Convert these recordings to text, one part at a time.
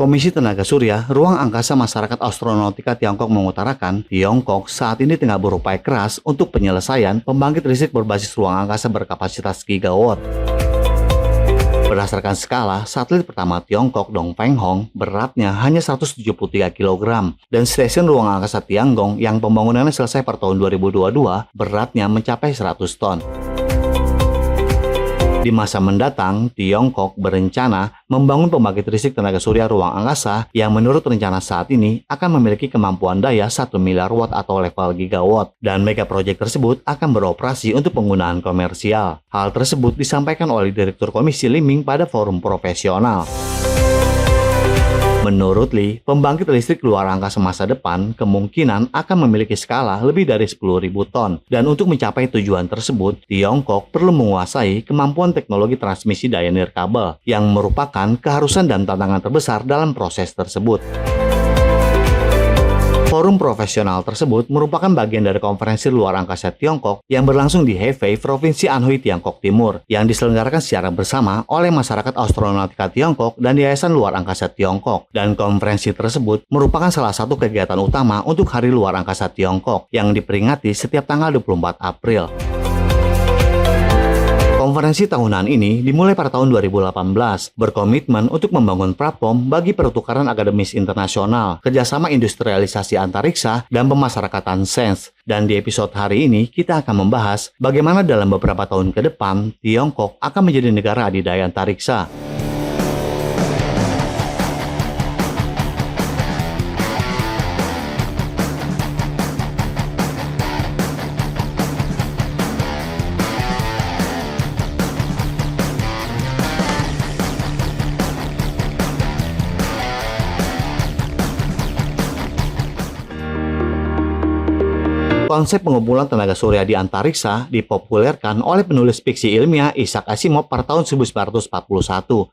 Komisi Tenaga Surya Ruang Angkasa Masyarakat Astronautika Tiongkok mengutarakan, Tiongkok saat ini tengah berupaya keras untuk penyelesaian pembangkit listrik berbasis ruang angkasa berkapasitas gigawatt. Berdasarkan skala, satelit pertama Tiongkok Dongfeng Hong beratnya hanya 173 kg dan stasiun ruang angkasa Tiangong yang pembangunannya selesai per tahun 2022 beratnya mencapai 100 ton. Di masa mendatang, Tiongkok berencana membangun pembangkit listrik tenaga surya ruang angkasa yang menurut rencana saat ini akan memiliki kemampuan daya 1 miliar watt atau level gigawatt, dan mega proyek tersebut akan beroperasi untuk penggunaan komersial. Hal tersebut disampaikan oleh Direktur Komisi Liming pada forum profesional. Menurut Lee, pembangkit listrik luar angkasa masa depan kemungkinan akan memiliki skala lebih dari 10.000 ton. Dan untuk mencapai tujuan tersebut, Tiongkok perlu menguasai kemampuan teknologi transmisi daya nirkabel yang merupakan keharusan dan tantangan terbesar dalam proses tersebut. Forum profesional tersebut merupakan bagian dari konferensi luar angkasa Tiongkok yang berlangsung di Hefei, Provinsi Anhui, Tiongkok Timur, yang diselenggarakan secara bersama oleh masyarakat astronautika Tiongkok dan Yayasan Luar Angkasa Tiongkok. Dan konferensi tersebut merupakan salah satu kegiatan utama untuk Hari Luar Angkasa Tiongkok yang diperingati setiap tanggal 24 April. Konferensi tahunan ini dimulai pada tahun 2018, berkomitmen untuk membangun platform bagi pertukaran akademis internasional, kerjasama industrialisasi antariksa, dan pemasarakatan sains. Dan di episode hari ini, kita akan membahas bagaimana dalam beberapa tahun ke depan, Tiongkok akan menjadi negara adidaya antariksa. Konsep pengumpulan tenaga surya di antariksa dipopulerkan oleh penulis fiksi ilmiah Isaac Asimov pada tahun 1941,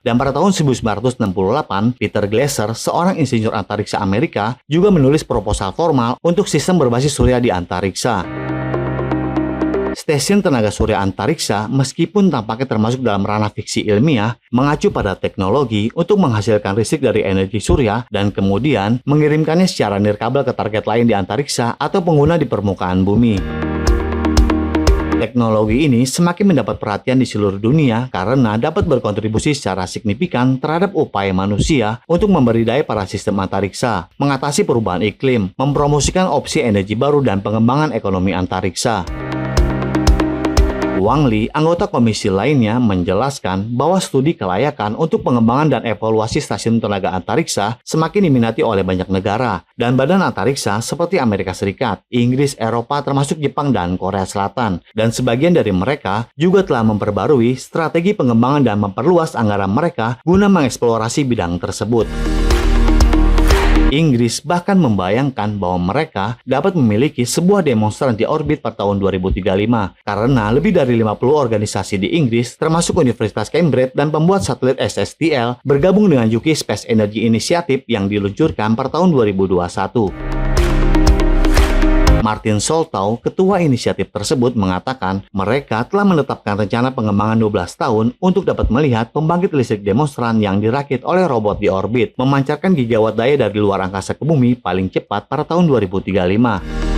dan pada tahun 1968, Peter Gleiser, seorang insinyur antariksa Amerika, juga menulis proposal formal untuk sistem berbasis surya di antariksa. Stasiun tenaga surya antariksa, meskipun tampaknya termasuk dalam ranah fiksi ilmiah, mengacu pada teknologi untuk menghasilkan listrik dari energi surya dan kemudian mengirimkannya secara nirkabel ke target lain di antariksa atau pengguna di permukaan bumi. Teknologi ini semakin mendapat perhatian di seluruh dunia karena dapat berkontribusi secara signifikan terhadap upaya manusia untuk memberi daya pada sistem antariksa, mengatasi perubahan iklim, mempromosikan opsi energi baru dan pengembangan ekonomi antariksa. Wang Li, anggota komisi lainnya, menjelaskan bahwa studi kelayakan untuk pengembangan dan evaluasi stasiun tenaga antariksa semakin diminati oleh banyak negara dan badan antariksa seperti Amerika Serikat, Inggris, Eropa, termasuk Jepang dan Korea Selatan. Dan sebagian dari mereka juga telah memperbarui strategi pengembangan dan memperluas anggaran mereka guna mengeksplorasi bidang tersebut. Inggris bahkan membayangkan bahwa mereka dapat memiliki sebuah demonstran di orbit pada tahun 2035 karena lebih dari 50 organisasi di Inggris termasuk Universitas Cambridge dan pembuat satelit SSTL bergabung dengan UK Space Energy Initiative yang diluncurkan pada tahun 2021. Martin Soltau, ketua inisiatif tersebut, mengatakan mereka telah menetapkan rencana pengembangan 12 tahun untuk dapat melihat pembangkit listrik demonstran yang dirakit oleh robot di orbit, memancarkan gigawatt daya dari luar angkasa ke bumi paling cepat pada tahun 2035.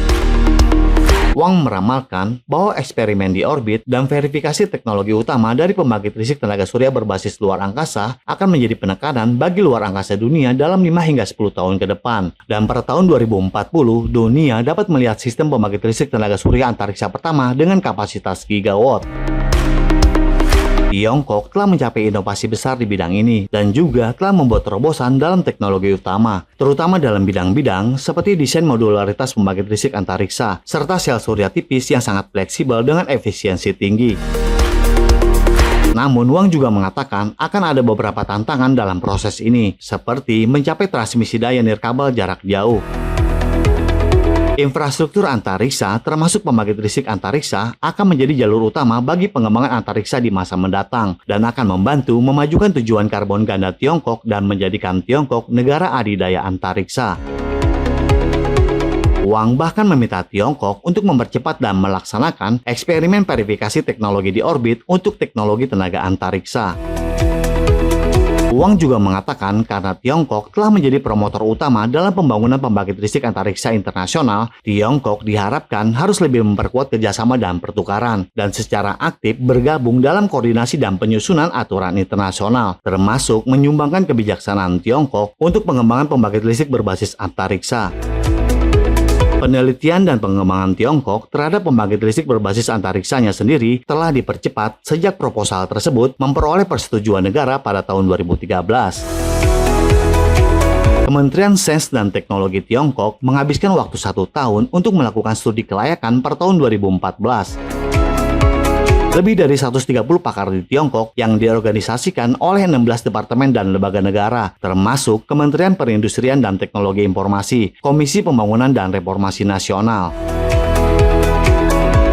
Wang meramalkan bahwa eksperimen di orbit dan verifikasi teknologi utama dari pembangkit listrik tenaga surya berbasis luar angkasa akan menjadi penekanan bagi luar angkasa dunia dalam 5 hingga 10 tahun ke depan. Dan pada tahun 2040, dunia dapat melihat sistem pembangkit listrik tenaga surya antariksa pertama dengan kapasitas gigawatt. Tiongkok telah mencapai inovasi besar di bidang ini dan juga telah membuat terobosan dalam teknologi utama, terutama dalam bidang-bidang seperti desain modularitas pembangkit listrik antariksa, serta sel surya tipis yang sangat fleksibel dengan efisiensi tinggi. Namun, Wang juga mengatakan akan ada beberapa tantangan dalam proses ini, seperti mencapai transmisi daya nirkabel jarak jauh. Infrastruktur antariksa, termasuk pembangkit listrik antariksa, akan menjadi jalur utama bagi pengembangan antariksa di masa mendatang dan akan membantu memajukan tujuan karbon ganda Tiongkok dan menjadikan Tiongkok negara adidaya antariksa. Wang bahkan meminta Tiongkok untuk mempercepat dan melaksanakan eksperimen verifikasi teknologi di orbit untuk teknologi tenaga antariksa. Wang juga mengatakan karena Tiongkok telah menjadi promotor utama dalam pembangunan pembangkit listrik antariksa internasional, Tiongkok diharapkan harus lebih memperkuat kerjasama dan pertukaran, dan secara aktif bergabung dalam koordinasi dan penyusunan aturan internasional, termasuk menyumbangkan kebijaksanaan Tiongkok untuk pengembangan pembangkit listrik berbasis antariksa. Penelitian dan pengembangan Tiongkok terhadap pembangkit listrik berbasis antariksanya sendiri telah dipercepat sejak proposal tersebut memperoleh persetujuan negara pada tahun 2013. Kementerian Sains dan Teknologi Tiongkok menghabiskan waktu 1 tahun untuk melakukan studi kelayakan per tahun 2014. Lebih dari 130 pakar di Tiongkok yang diorganisasikan oleh 16 departemen dan lembaga negara, termasuk Kementerian Perindustrian dan Teknologi Informasi, Komisi Pembangunan dan Reformasi Nasional.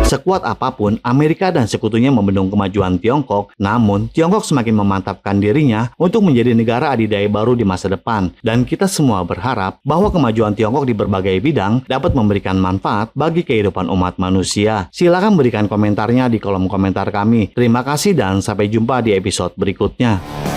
Sekuat apapun Amerika dan sekutunya membendung kemajuan Tiongkok, namun Tiongkok semakin memantapkan dirinya untuk menjadi negara adidaya baru di masa depan. Dan kita semua berharap bahwa kemajuan Tiongkok di berbagai bidang dapat memberikan manfaat bagi kehidupan umat manusia. Silakan berikan komentarnya di kolom komentar kami. Terima kasih dan sampai jumpa di episode berikutnya.